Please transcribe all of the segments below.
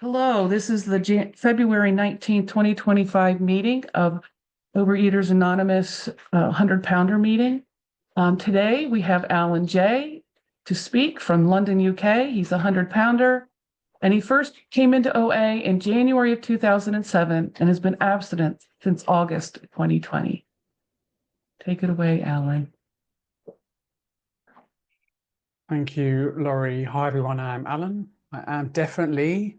Hello, this is the February 19th, 2025 meeting of Overeaters Anonymous 100-pounder meeting. Today we have Alan J. to speak from London, UK. He's a 100-pounder, and he first came into OA in January of 2007 and has been abstinent since August 2020. Take it away, Alan. Thank you, Laurie. Hi, everyone. I'm Alan. I am definitely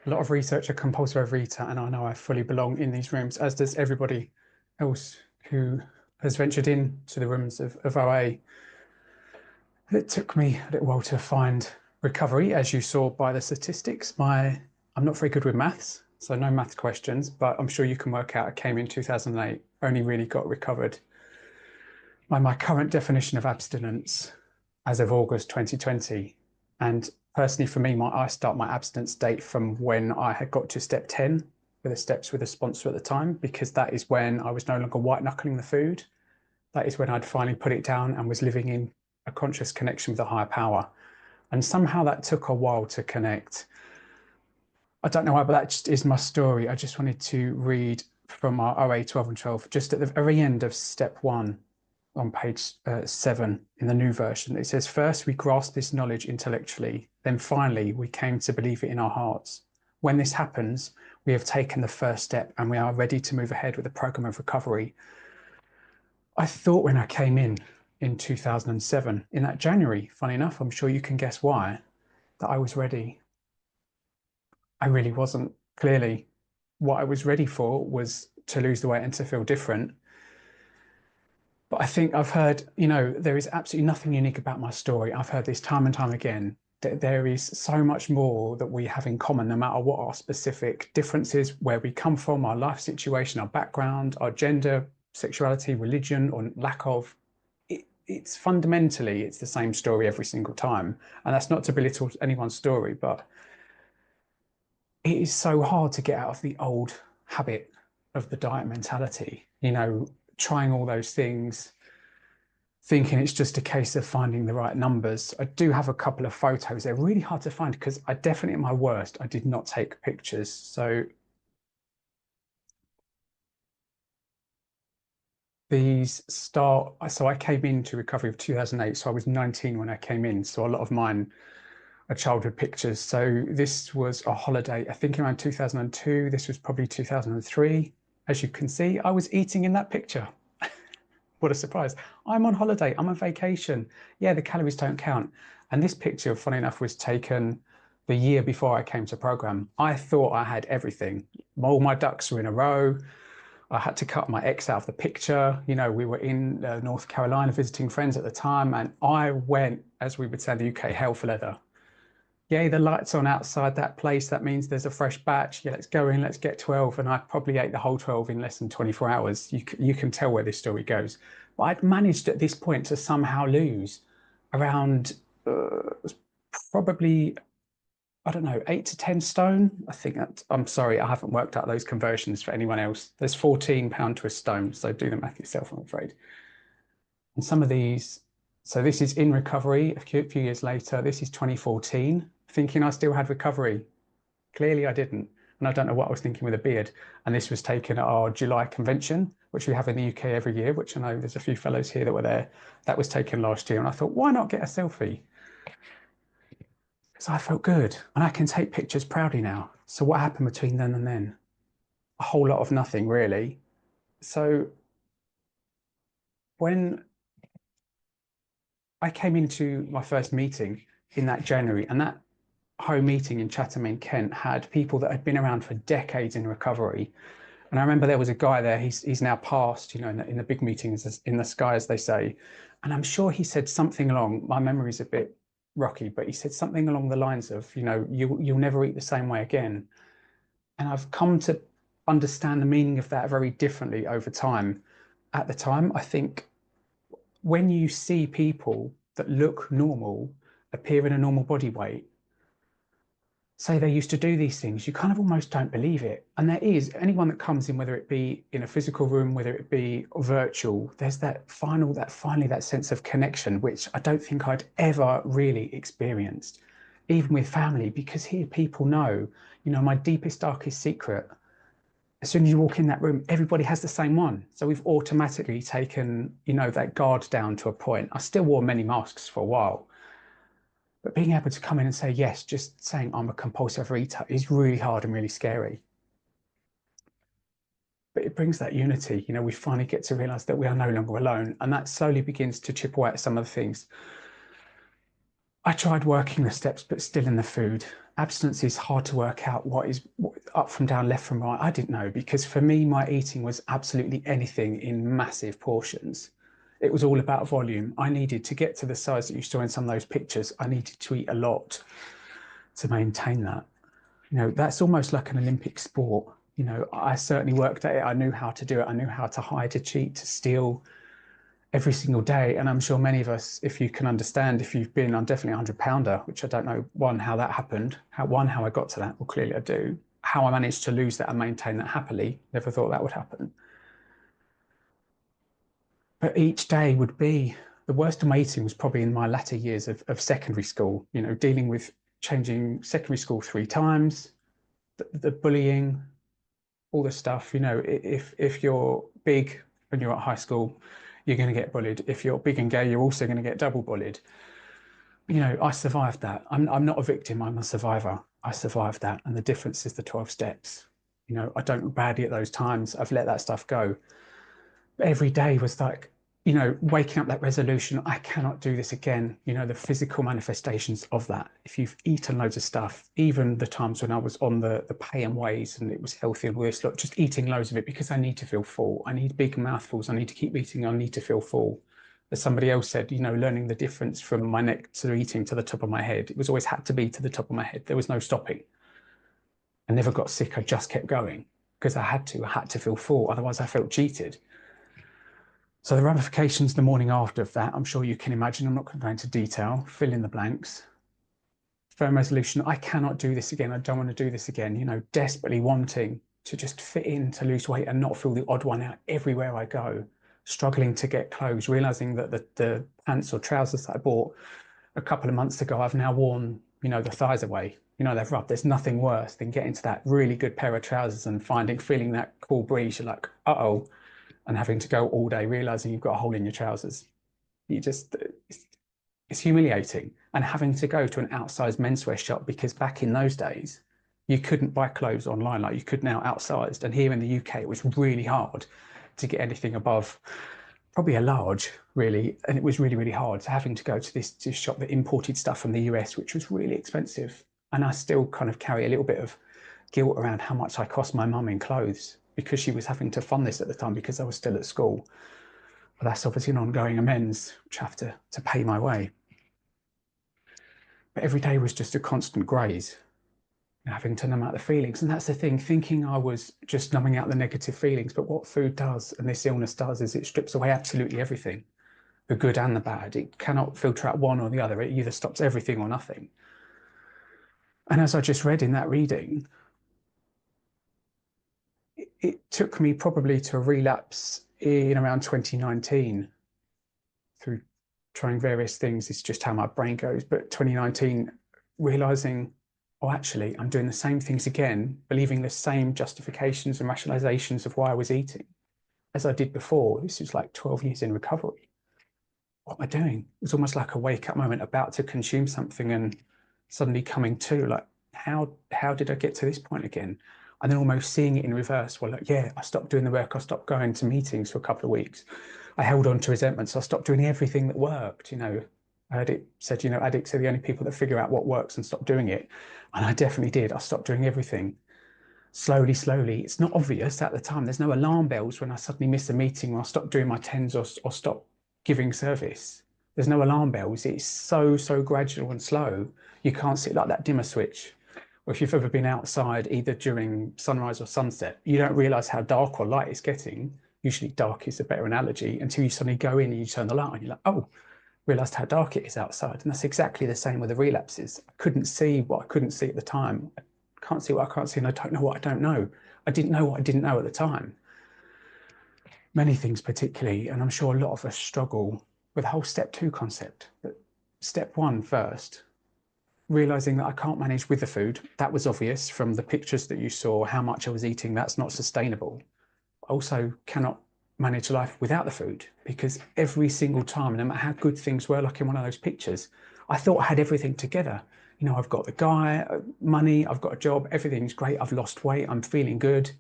a lot of researcher, compulsive overeater, and I know I fully belong in these rooms, as does everybody else who has ventured into the rooms of OA. It took me a little while to find recovery, as you saw by the statistics. I'm not very good with maths, so no math questions, but I'm sure you can work out I came in 2008, only really got recovered by my current definition of abstinence as of August 2020. And personally, for me, I start my abstinence date from when I had got to step 10 with the steps with a sponsor at the time, because that is when I was no longer white knuckling the food. That is when I'd finally put it down and was living in a conscious connection with a higher power. And somehow that took a while to connect. I don't know why, but that just is my story. I just wanted to read from our OA 12 and 12, just at the very end of step 1 on page 7 in the new version. It says, first we grasped this knowledge intellectually, then finally we came to believe it in our hearts. When this happens, we have taken the first step and we are ready to move ahead with the program of recovery. I thought when I came in 2007, in that January, funny enough, I'm sure you can guess why, that I was ready. I really wasn't. Clearly, what I was ready for was to lose the weight and to feel different. But I think I've heard, there is absolutely nothing unique about my story. I've heard this time and time again, that there is so much more that we have in common, no matter what our specific differences, where we come from, our life situation, our background, our gender, sexuality, religion, or lack of. It's fundamentally, it's the same story every single time. And that's not to belittle anyone's story, but it is so hard to get out of the old habit of the diet mentality, trying all those things, thinking it's just a case of finding the right numbers. I do have a couple of photos. They're really hard to find because I definitely, at my worst, I did not take pictures. So I came into recovery of 2008. So I was 19 when I came in. So a lot of mine are childhood pictures. So this was a holiday, I think around 2002. This was probably 2003. As you can see, I was eating in that picture. What a surprise. I'm on holiday, I'm on vacation. Yeah, the calories don't count. And this picture, funny enough, was taken the year before I came to program. I thought I had everything. All my ducks were in a row. I had to cut my ex out of the picture. We were in North Carolina visiting friends at the time, and I went, as we would say in the UK, hell for leather. Yay, the light's on outside that place. That means there's a fresh batch. Yeah, let's go in, let's get 12. And I probably ate the whole 12 in less than 24 hours. You can tell where this story goes. But I'd managed at this point to somehow lose around probably, I don't know, 8 to 10 stone. I think I'm sorry, I haven't worked out those conversions for anyone else. There's 14 pound to a stone. So do the math yourself, I'm afraid. And some of these, so this is in recovery a few years later. This is 2014. Thinking I still had recovery. Clearly I didn't. And I don't know what I was thinking with a beard. And this was taken at our July convention, which we have in the UK every year, which I know there's a few fellows here that were there. That was taken last year. And I thought, why not get a selfie? Because I felt good. And I can take pictures proudly now. So what happened between then and then? A whole lot of nothing, really. So when I came into my first meeting in that January, and that home meeting in Chatham in Kent had people that had been around for decades in recovery. And I remember there was a guy there, he's now passed, in the big meetings in the sky, as they say. And I'm sure he said something along, my memory's a bit rocky, but he said something along the lines of, you'll never eat the same way again. And I've come to understand the meaning of that very differently over time. At the time, I think when you see people that look normal appear in a normal body weight, say they used to do these things, you kind of almost don't believe it. And there is anyone that comes in, whether it be in a physical room, whether it be virtual, there's finally that sense of connection, which I don't think I'd ever really experienced, even with family, because here people know, my deepest, darkest secret, as soon as you walk in that room, everybody has the same one. So we've automatically taken, that guard down to a point. I still wore many masks for a while, but being able to come in and say, yes, just saying I'm a compulsive eater is really hard and really scary. But it brings that unity. We finally get to realize that we are no longer alone. And that slowly begins to chip away at some of the things. I tried working the steps, but still in the food. Abstinence is hard to work out what is up from down, left from right. I didn't know, because for me, my eating was absolutely anything in massive portions. It was all about volume. I needed to get to the size that you saw in some of those pictures. I needed to eat a lot to maintain that. That's almost like an Olympic sport. I certainly worked at it. I knew how to do it. I knew how to hide, to cheat, to steal every single day. And I'm sure many of us, if you can understand, if you've been on definitely a 100-pounder, which I don't know, one, how that happened, how I got to that, well, clearly I do, how I managed to lose that and maintain that happily. Never thought that would happen. But each day would be, the worst of my eating was probably in my latter years of secondary school, dealing with changing secondary school 3 times, the bullying, all the stuff. If you're big when you're at high school, you're going to get bullied. If you're big and gay, you're also going to get double bullied. I survived that. I'm not a victim, I'm a survivor. I survived that. And the difference is the 12 steps. I don't look badly at those times. I've let that stuff go. But every day was like, waking up that resolution, I cannot do this again. The physical manifestations of that. If you've eaten loads of stuff, even the times when I was on the pay and ways and it was healthy and worse, look, just eating loads of it because I need to feel full. I need big mouthfuls. I need to keep eating. I need to feel full. As somebody else said, learning the difference from my neck to eating to the top of my head. It was always had to be to the top of my head. There was no stopping. I never got sick. I just kept going because I had to feel full. Otherwise I felt cheated. So the ramifications the morning after of that, I'm sure you can imagine. I'm not going to go into detail. Fill in the blanks. Firm resolution. I cannot do this again. I don't want to do this again. Desperately wanting to just fit in, to lose weight and not feel the odd one out everywhere I go. Struggling to get clothes, realizing that the pants or trousers that I bought a couple of months ago, I've now worn, the thighs away. They've rubbed. There's nothing worse than getting to that really good pair of trousers and feeling that cool breeze. You're like, uh-oh. And having to go all day realizing you've got a hole in your trousers. It's humiliating. And having to go to an outsized menswear shop, because back in those days, you couldn't buy clothes online like you could now outsized. And here in the UK, it was really hard to get anything above probably a large, really. And it was really, really hard. So having to go to this shop that imported stuff from the US, which was really expensive. And I still kind of carry a little bit of guilt around how much I cost my mum in clothes, because she was having to fund this at the time because I was still at school. But that's obviously an ongoing amends, which I have to pay my way. But every day was just a constant graze, having to numb out the feelings. And that's the thing, thinking I was just numbing out the negative feelings. But what food does, and this illness does, is it strips away absolutely everything, the good and the bad. It cannot filter out one or the other. It either stops everything or nothing. And as I just read in that reading, it took me probably to a relapse in around 2019 through trying various things. It's just how my brain goes. But 2019, realizing, oh, actually, I'm doing the same things again, believing the same justifications and rationalizations of why I was eating as I did before. This was like 12 years in recovery. What am I doing? It was almost like a wake up moment, about to consume something and suddenly coming to, like, how did I get to this point again? And then almost seeing it in reverse. Well, like, yeah, I stopped doing the work. I stopped going to meetings for a couple of weeks. I held on to resentment. So I stopped doing everything that worked. I heard it said, addicts are the only people that figure out what works and stop doing it. And I definitely did. I stopped doing everything. Slowly, slowly. It's not obvious at the time. There's no alarm bells when I suddenly miss a meeting or I stop doing my tens or stop giving service. There's no alarm bells. It's so gradual and slow. You can't see it like that dimmer switch. Or if you've ever been outside, either during sunrise or sunset, you don't realize how dark or light it's getting. Usually dark is a better analogy, until you suddenly go in and you turn the light on. You're like, oh, realized how dark it is outside. And that's exactly the same with the relapses. I couldn't see what I couldn't see at the time. I can't see what I can't see, and I don't know what I don't know. I didn't know what I didn't know at the time. Many things particularly, and I'm sure a lot of us struggle with the whole step 2 concept. But step 1 first, realizing that I can't manage with the food. That was obvious from the pictures that you saw, how much I was eating. That's not sustainable. I also cannot manage life without the food, because every single time, no matter how good things were, like in one of those pictures, I thought I had everything together. You know, I've got the guy, money, I've got a job, everything's great. I've lost weight, I'm feeling good.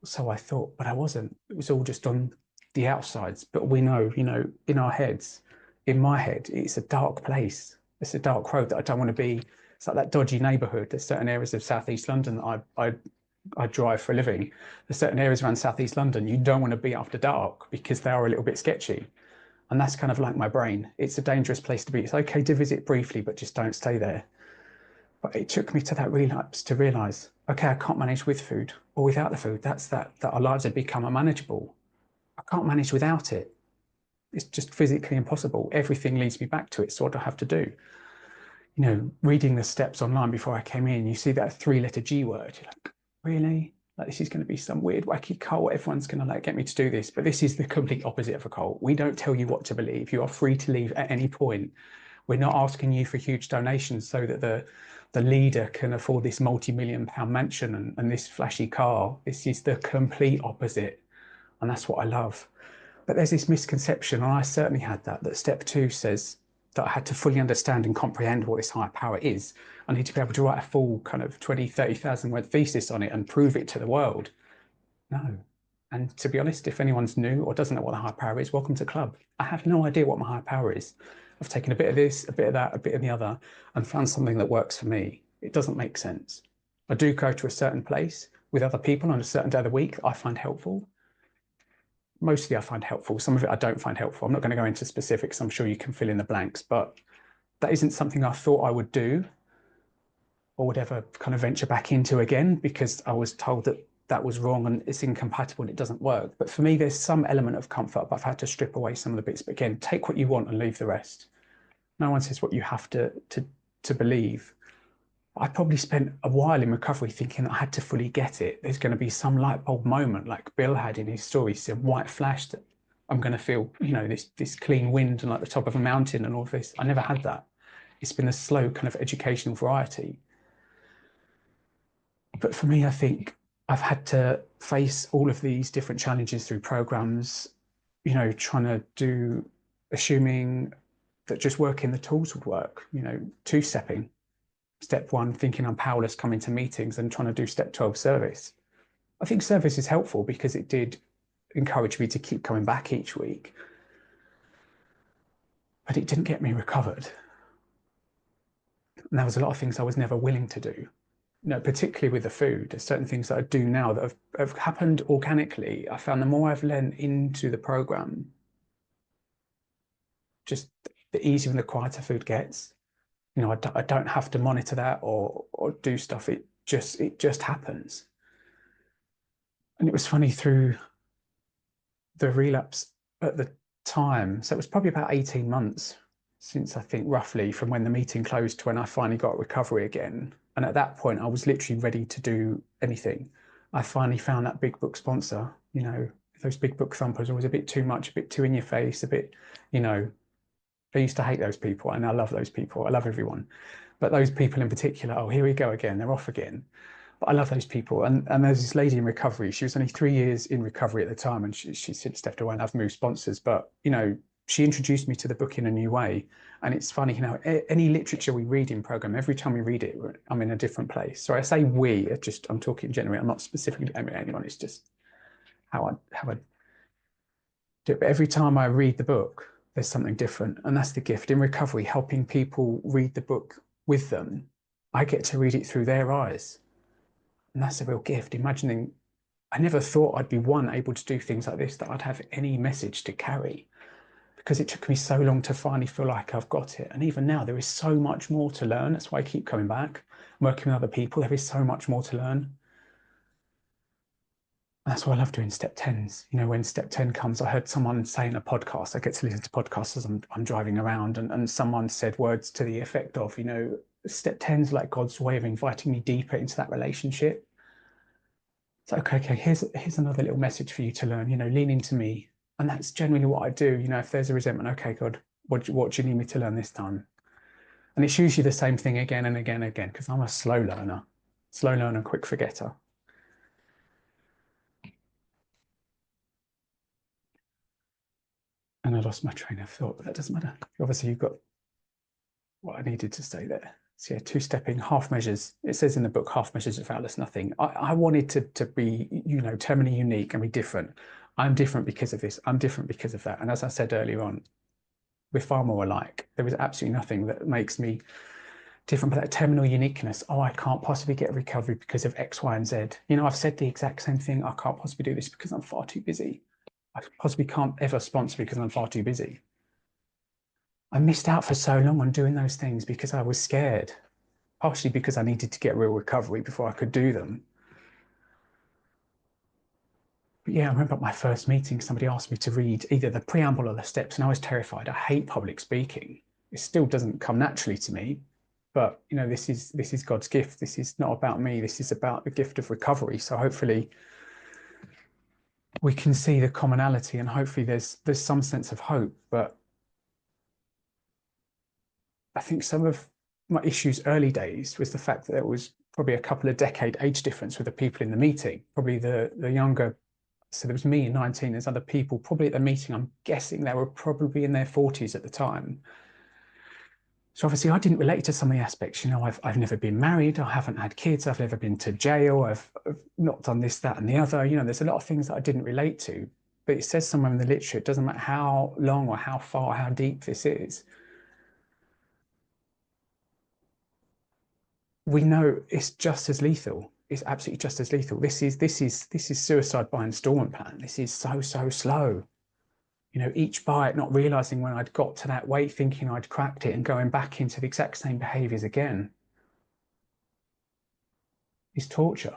So I thought, but I wasn't. It was all just on the outsides. But we know, you know, in our heads, in my head, it's a dark place. It's a dark road that I don't want to be. It's like that dodgy neighbourhood. There's certain areas of Southeast London that I drive for a living. There's certain areas around Southeast London you don't want to be after dark because they are a little bit sketchy. And that's kind of like my brain. It's a dangerous place to be. It's okay to visit briefly, but just don't stay there. But it took me to that relapse to realize, okay, I can't manage with food or without the food. That's that our lives have become unmanageable. I can't manage without it. It's just physically impossible. Everything leads me back to it. So what do I have to do? You know, reading the steps online before I came in, you see that 3-letter G word. You're like, really? Like, this is going to be some weird, wacky cult. Everyone's going to like get me to do this. But this is the complete opposite of a cult. We don't tell you what to believe. You are free to leave at any point. We're not asking you for huge donations so that the leader can afford this multi-million-pound mansion and this flashy car. This is the complete opposite. And that's what I love. But there's this misconception, and I certainly had that step 2 says that I had to fully understand and comprehend what this higher power is. I need to be able to write a full kind of 20, 30,000 word thesis on it and prove it to the world. No. And to be honest, if anyone's new or doesn't know what the higher power is, welcome to the club. I have no idea what my higher power is. I've taken a bit of this, a bit of that, a bit of the other, and found something that works for me. It doesn't make sense. I do go to a certain place with other people on a certain day of the week that I find helpful. Mostly I find helpful. Some of it I don't find helpful. I'm not going to go into specifics. I'm sure you can fill in the blanks, but that isn't something I thought I would do or would ever kind of venture back into again, because I was told that that was wrong and it's incompatible and it doesn't work. But for me, there's some element of comfort, but I've had to strip away some of the bits. But again, take what you want and leave the rest. No one says what you have to believe. I probably spent a while in recovery thinking that I had to fully get it. There's going to be some light bulb moment, like Bill had in his story, some white flash that I'm going to feel, you know, this clean wind and like the top of a mountain and all of this. I never had that. It's been a slow kind of educational variety. But for me, I think I've had to face all of these different challenges through programs, you know, trying to do, assuming that just working the tools would work, you know, two-stepping. Step 1, thinking I'm powerless, coming to meetings and trying to do step 12, service. I think service is helpful because it did encourage me to keep coming back each week, but it didn't get me recovered. And there was a lot of things I was never willing to do, you know, particularly with the food. There's certain things that I do now that have happened organically. I found the more I've learned into the program, just the easier and the quieter food gets. You know, I don't have to monitor that or do stuff. It just happens. And it was funny, through the relapse at the time, so it was probably about 18 months since, I think, roughly from when the meeting closed to when I finally got recovery again. And at that point, I was literally ready to do anything. I finally found that big book sponsor. You know, those big book thumpers are always a bit too much, a bit too in your face, a bit, you know, I used to hate those people and I love those people. I love everyone. But those people in particular, oh, here we go again. They're off again. But I love those people. And there's this lady in recovery. She was only 3 years in recovery at the time, and she since stepped away and I've moved sponsors. But, you know, she introduced me to the book in a new way. And it's funny, you know, any literature we read in program, every time we read it, I'm in a different place. So I say we, I'm talking generally. I'm not specifically aiming at anyone. It's just how I do it. But every time I read the book, there's something different. And that's the gift in recovery, helping people read the book with them. I get to read it through their eyes. And that's a real gift. Imagining, I never thought I'd be able to do things like this, that I'd have any message to carry, because it took me so long to finally feel like I've got it. And even now, there is so much more to learn. That's why I keep coming back, working with other people. There is so much more to learn. That's why I love doing step 10s. You know, when step 10 comes, I heard someone say in a podcast, I get to listen to podcasts as I'm driving around, and someone said words to the effect of, you know, step 10's like God's way of inviting me deeper into that relationship. So, okay, here's another little message for you to learn, you know, lean into me. And that's generally what I do. You know, if there's a resentment, okay, God, what do you need me to learn this time? And it's usually the same thing again and again and again, because I'm a slow learner, quick forgetter. And I lost my train of thought, but that doesn't matter. Obviously, you've got what I needed to stay there. So yeah, two-stepping, half measures. It says in the book, half measures of less nothing. I wanted to be, terminally unique and be different. I'm different because of this. I'm different because of that. And as I said earlier on, we're far more alike. There is absolutely nothing that makes me different, but that terminal uniqueness. Oh, I can't possibly get recovery because of X, Y, and Z. I've said the exact same thing. I can't possibly do this because I'm far too busy. I possibly can't ever sponsor because I'm far too busy. I missed out for so long on doing those things because I was scared, partially because I needed to get real recovery before I could do them. But yeah, I remember at my first meeting, somebody asked me to read either the preamble or the steps, and I was terrified. I hate public speaking. It still doesn't come naturally to me, but this is God's gift. This is not about me. This is about the gift of recovery. So hopefully we can see the commonality, and hopefully there's some sense of hope. But I think some of my issues early days was the fact that there was probably a couple of decade age difference with the people in the meeting. Probably the younger, so there was me 19, there's other people probably at the meeting. I'm guessing they were probably in their 40s at the time. So obviously I didn't relate to some of the aspects. I've never been married, I haven't had kids, I've never been to jail, I've not done this, that, and the other. There's a lot of things that I didn't relate to. But it says somewhere in the literature, it doesn't matter how long or how far, how deep this is, we know it's just as lethal. It's absolutely just as lethal. This is suicide by installment plan. This is so slow. Each bite, not realizing when I'd got to that weight, thinking I'd cracked it, and going back into the exact same behaviors again, is torture.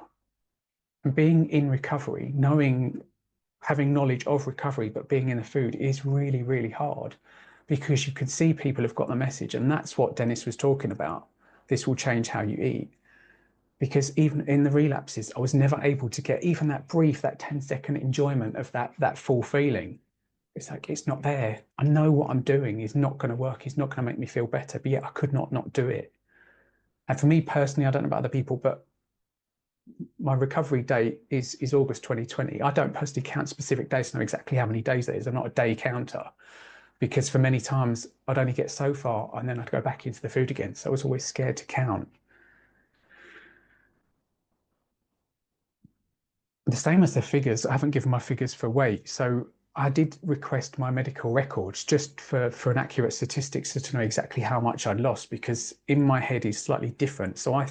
And being in recovery, having knowledge of recovery, but being in the food is really, really hard, because you can see people have got the message, and that's what Dennis was talking about. This will change how you eat. Because even in the relapses, I was never able to get even that brief, that 10-second enjoyment of that full feeling. It's like, it's not there. I know what I'm doing is not going to work. It's not going to make me feel better, but yet I could not do it. And for me personally, I don't know about other people, but my recovery date is August 2020. I don't personally count specific days to know exactly how many days that is. I'm not a day counter, because for many times I'd only get so far and then I'd go back into the food again. So I was always scared to count. The same as the figures, I haven't given my figures for weight. So I did request my medical records just for an accurate statistics, so to know exactly how much I'd lost, because in my head is slightly different. So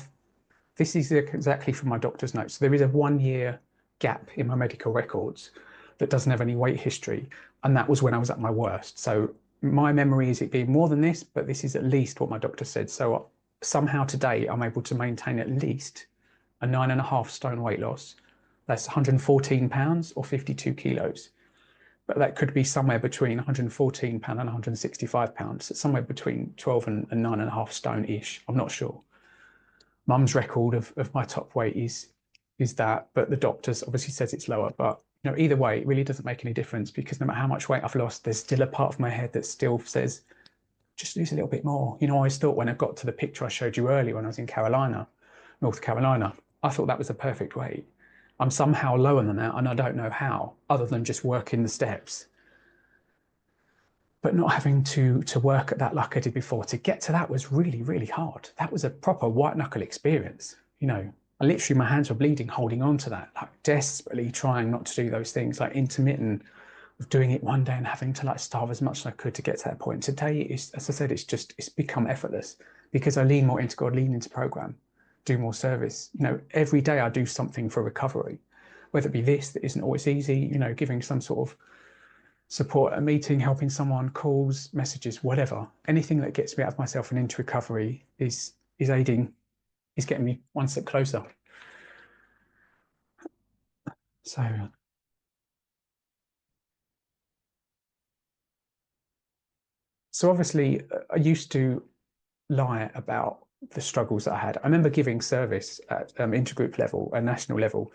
this is exactly from my doctor's notes. So there is a 1 year gap in my medical records that doesn't have any weight history. And that was when I was at my worst. So my memory is it being more than this, but this is at least what my doctor said. So somehow today I'm able to maintain at least a 9.5 stone weight loss. That's 114 pounds or 52 kilos. But that could be somewhere between 114 pound and 165 pounds. It's somewhere between 12 and 9.5 stone-ish. I'm not sure. Mum's record of my top weight is that, but the doctors obviously says it's lower. But either way, it really doesn't make any difference, because no matter how much weight I've lost, there's still a part of my head that still says, just lose a little bit more. I always thought, when I got to the picture I showed you earlier when I was in North Carolina, I thought that was the perfect weight. I'm somehow lower than that, and I don't know how, other than just working the steps. But not having to work at that like I did before, to get to that was really, really hard. That was a proper white knuckle experience. I literally, my hands were bleeding holding on to that, like desperately trying not to do those things, like intermittent of doing it one day and having to like starve as much as I could to get to that point. Today, as I said, it's become effortless, because I lean more into God, lean into program, do more service. Every day I do something for recovery, whether it be this that isn't always easy, giving some sort of support, a meeting, helping someone, calls, messages, whatever. Anything that gets me out of myself and into recovery is getting me one step closer. So obviously, I used to lie about the struggles that I had. I remember giving service at intergroup level and national level,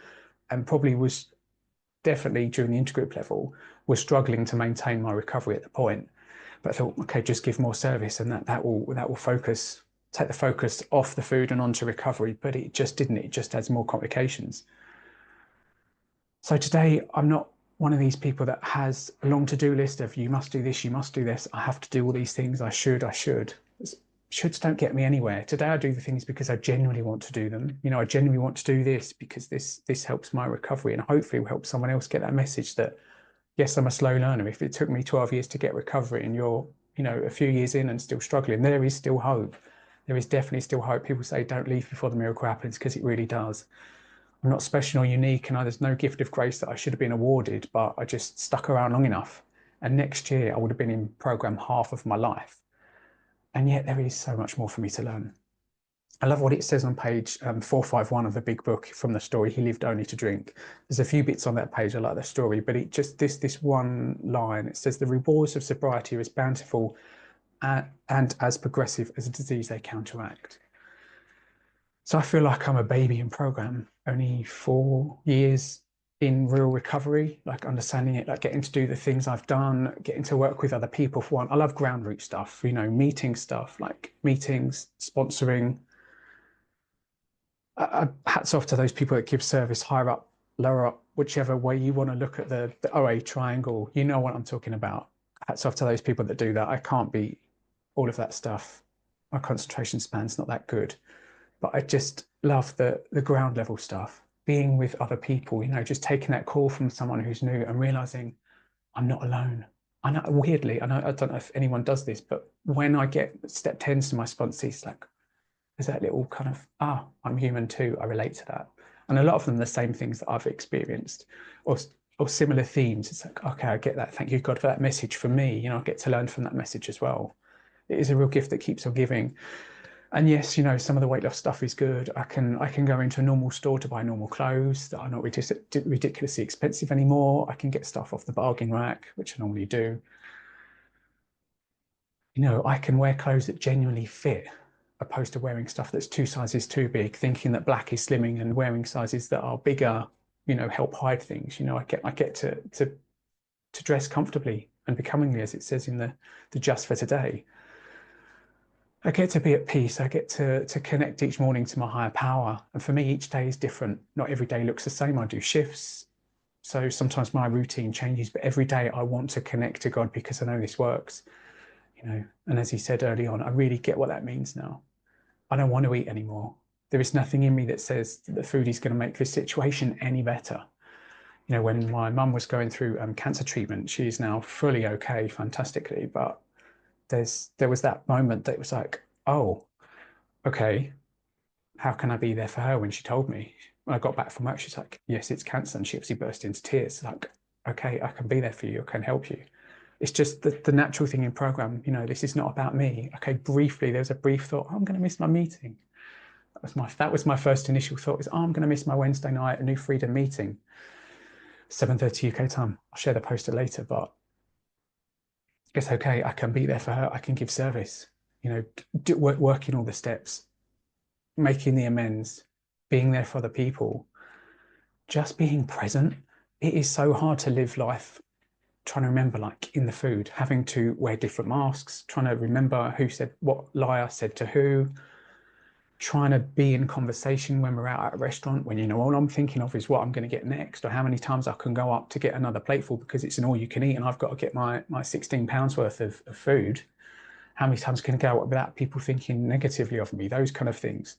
and probably was definitely during the intergroup level was struggling to maintain my recovery at the point. But I thought, okay, just give more service, and that will focus take the focus off the food and onto recovery, but it just didn't. It just adds more complications. So today, I'm not one of these people that has a long to-do list of you must do this, you must do this, I have to do all these things, I should. Shoulds don't get me anywhere. Today I do the things because I genuinely want to do them. You know, I genuinely want to do this because this helps my recovery, and hopefully will help someone else get that message that, yes, I'm a slow learner. If it took me 12 years to get recovery and you're, you know, a few years in and still struggling, there is still hope. There is definitely still hope. People say don't leave before the miracle happens, because it really does. I'm not special or unique, and there's no gift of grace that I should have been awarded, but I just stuck around long enough. And next year I would have been in program half of my life. And yet there is so much more for me to learn. I love what it says on page 451 of the big book, from the story He Lived Only to Drink. There's a few bits on that page I like the story, but it just this one line, it says the rewards of sobriety are as bountiful and as progressive as a disease they counteract. So I feel like I'm a baby in program, only 4 years in real recovery, like understanding it, like getting to do the things I've done, getting to work with other people for one. I love ground root stuff, you know, meeting stuff, like meetings, sponsoring. Hats off to those people that give service higher up, lower up, whichever way you want to look at the OA triangle. You know what I'm talking about. Hats off to those people that do that. I can't beat all of that stuff. My concentration span's not that good. But I just love the ground level stuff, being with other people, you know, just taking that call from someone who's new and realizing I'm not alone. I know, weirdly, I don't know if anyone does this, but when I get step 10s to my sponsees, like there's that little kind of, I'm human too. I relate to that. And a lot of them, the same things that I've experienced, or similar themes. It's like, okay, I get that. Thank you, God, for that message for me. You know, I get to learn from that message as well. It is a real gift that keeps on giving. And yes, you know, some of the weight loss stuff is good. I can go into a normal store to buy normal clothes that are not ridiculously expensive anymore. I can get stuff off the bargain rack, which I normally do. You know, I can wear clothes that genuinely fit, opposed to wearing stuff that's 2 sizes too big, thinking that black is slimming, and wearing sizes that are bigger, you know, help hide things. You know, I get to dress comfortably and becomingly, as it says in the Just for Today. I get to be at peace. I get to connect each morning to my higher power. And for me, each day is different. Not every day looks the same. I do shifts. So sometimes my routine changes, but every day I want to connect to God because I know this works, you know. And as he said early on, I really get what that means now. I don't want to eat anymore. There is nothing in me that says that the food is going to make this situation any better. You know, when my mum was going through cancer treatment, she's now fully okay, fantastically, but there was that moment that was like, oh, okay, how can I be there for her? When she told me, when I got back from work, she's like, yes, it's cancer. And she obviously burst into tears. Like, okay, I can be there for you. I can help you. It's just the natural thing in program. You know, this is not about me. Okay, briefly, there's a brief thought, oh, I'm going to miss my meeting. That was my first initial thought, was, oh, I'm going to miss my Wednesday night, a New Freedom meeting, 7:30 UK time. I'll share the poster later, but it's okay. I can be there for her. I can give service, you know, working all the steps, making the amends, being there for the people, just being present. It is so hard to live life trying to remember, like in the food, having to wear different masks, trying to remember who said what liar said to who, trying to be in conversation when we're out at a restaurant, when, you know, all I'm thinking of is what I'm going to get next, or how many times I can go up to get another plateful because it's an all you can eat and I've got to get my £16 worth of food. How many times can I go up without people thinking negatively of me? Those kind of things.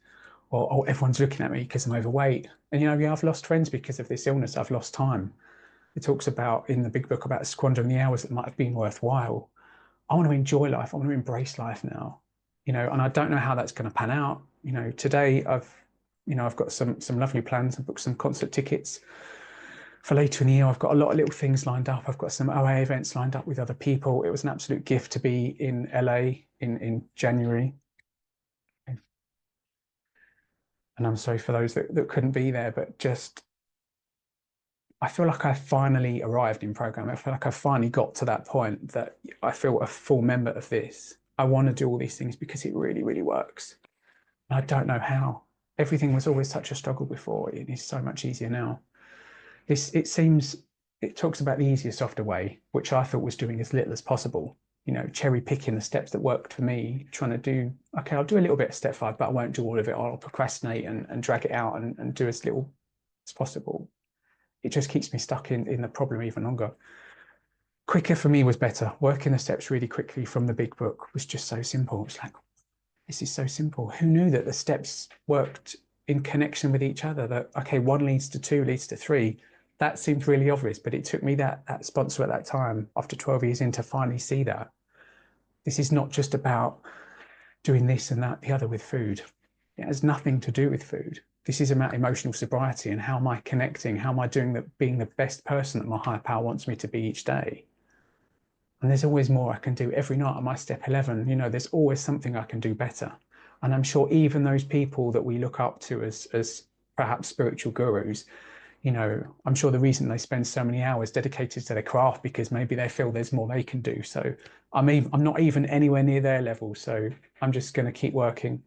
Or, oh, everyone's looking at me because I'm overweight. And, you know, yeah, I've lost friends because of this illness. I've lost time. It talks about in the big book about squandering the hours that might have been worthwhile. I want to enjoy life. I want to embrace life now, you know, and I don't know how that's going to pan out. You know, today I've got some lovely plans. I've booked some concert tickets for later in the year. I've got a lot of little things lined up. I've got some OA events lined up with other people. It was an absolute gift to be in LA in January. And I'm sorry for those that couldn't be there, but just, I feel like I finally arrived in program. I feel like I finally got to that point that I feel a full member of this. I want to do all these things because it really, really works. And I don't know how. Everything was always such a struggle before. It is so much easier now. It talks about the easier, softer way, which I thought was doing as little as possible. cherry picking the steps that worked for me, trying to do, okay, I'll do a little bit of step 5, but I won't do all of it. I'll procrastinate and drag it out and do as little as possible. It just keeps me stuck in the problem even longer. Quicker for me was better. Working the steps really quickly from the big book was just so simple. It's like, this is so simple. Who knew that the steps worked in connection with each other? That, okay, 1 leads to 2, leads to 3. That seemed really obvious, but it took me that sponsor at that time, after 12 years in, to finally see that. This is not just about doing this and that, the other with food. It has nothing to do with food. This is about emotional sobriety and how am I connecting? How am I being the best person that my higher power wants me to be each day? And there's always more I can do. Every night on my step 11, there's always something I can do better. And I'm sure even those people that we look up to as perhaps spiritual gurus, I'm sure the reason they spend so many hours dedicated to their craft because maybe they feel there's more they can do. So I'm not even anywhere near their level. So I'm just going to keep working.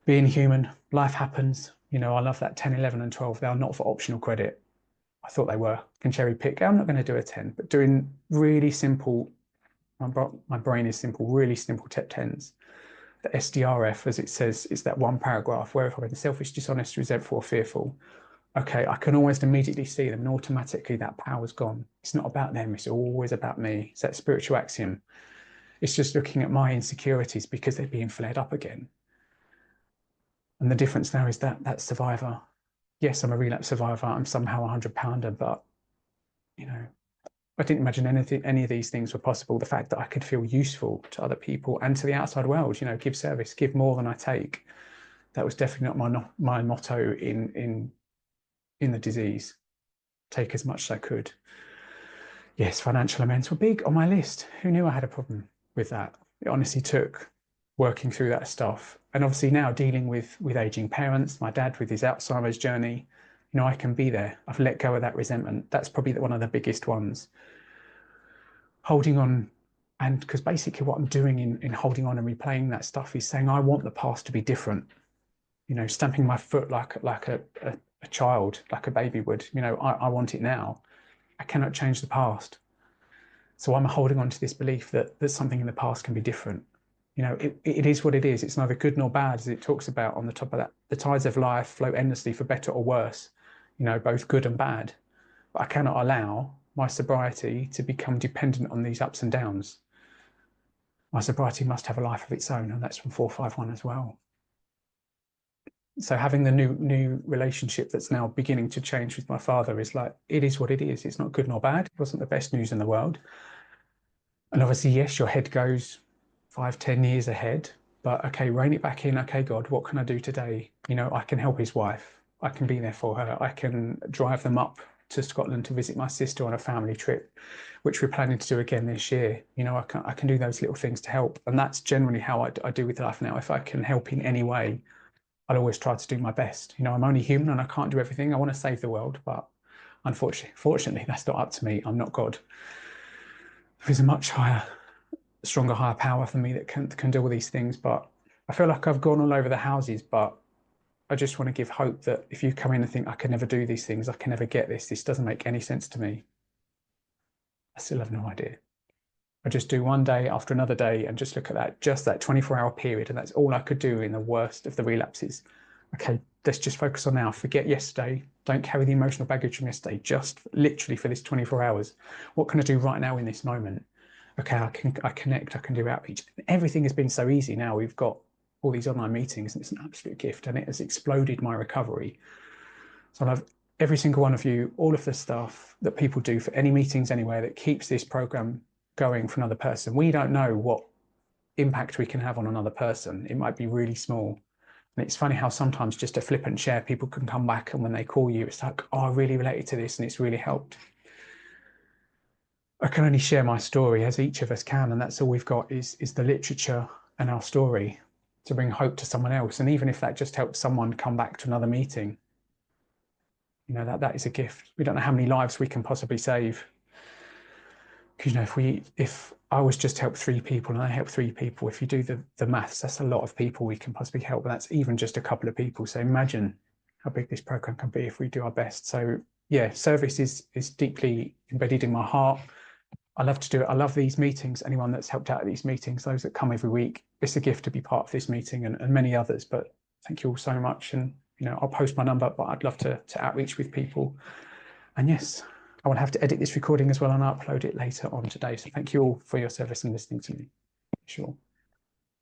Being human, life happens. I love that 10, 11 and 12. They are not for optional credit. I thought they were. Can cherry pick. I'm not going to do a 10, but doing really simple, my brain is simple, really simple tip 10s. The SDRF, as it says, is that one paragraph where if I've been selfish, dishonest, resentful, or fearful, okay, I can almost immediately see them and automatically that power's gone. It's not about them, it's always about me. It's that spiritual axiom. It's just looking at my insecurities because they're being flared up again. And the difference now is that survivor. Yes, I'm a relapse survivor. I'm somehow a 100-pounder, but I didn't imagine any of these things were possible. The fact that I could feel useful to other people and to the outside world, give service, give more than I take. That was definitely not my motto in the disease. Take as much as I could. Yes, financial amends were big on my list. Who knew I had a problem with that? It honestly took working through that stuff. And obviously now dealing with aging parents, my dad with his Alzheimer's journey, I can be there. I've let go of that resentment. That's probably one of the biggest ones. Holding on, and because basically what I'm doing in holding on and replaying that stuff is saying, I want the past to be different. Stamping my foot like a child, like a baby would. I want it now. I cannot change the past. So I'm holding on to this belief that something in the past can be different. It is what it is. It's neither good nor bad, as it talks about on the top of that. The tides of life flow endlessly for better or worse, both good and bad. But I cannot allow my sobriety to become dependent on these ups and downs. My sobriety must have a life of its own, and that's from 451 as well. So having the new relationship that's now beginning to change with my father is like, it is what it is. It's not good nor bad. It wasn't the best news in the world. And obviously, yes, your head goes 5, 10 years ahead, but okay, rein it back in. Okay, God, what can I do today? I can help his wife. I can be there for her. I can drive them up to Scotland to visit my sister on a family trip, which we're planning to do again this year. I can do those little things to help. And that's generally how I do with life now. If I can help in any way, I'll always try to do my best. I'm only human and I can't do everything. I want to save the world, but fortunately, that's not up to me. I'm not God. There's a much stronger higher power for me that can deal with these things. But I feel like I've gone all over the houses, but I just want to give hope that if you come in and think, I can never do these things, I can never get this doesn't make any sense to me, I still have no idea. I just do one day after another day and just look at just that 24-hour period. And that's all I could do in the worst of the relapses. Okay, let's just focus on now. Forget yesterday. Don't carry the emotional baggage from yesterday, just literally for this 24 hours. What can I do right now in this moment? Okay, I connect, I can do outreach. Everything has been so easy now. We've got all these online meetings and it's an absolute gift and it has exploded my recovery. So I love every single one of you, all of the stuff that people do for any meetings anywhere that keeps this program going for another person. We don't know what impact we can have on another person. It might be really small. And it's funny how sometimes just a flippant share, people can come back and when they call you, it's like, oh, I really related to this and it's really helped. I can only share my story as each of us can. And that's all we've got is the literature and our story to bring hope to someone else. And even if that just helps someone come back to another meeting, that is a gift. We don't know how many lives we can possibly save. Because if I was just to help 3 people and I help 3 people, if you do the maths, that's a lot of people we can possibly help. And that's even just a couple of people. So imagine how big this program can be if we do our best. So yeah, service is deeply embedded in my heart. I love to do it. I love these meetings. Anyone that's helped out at these meetings, those that come every week, it's a gift to be part of this meeting and many others. But thank you all so much. And, you know, I'll post my number, but I'd love to outreach with people. And yes, I will have to edit this recording as well and upload it later on today. So thank you all for your service and listening to me. Sure.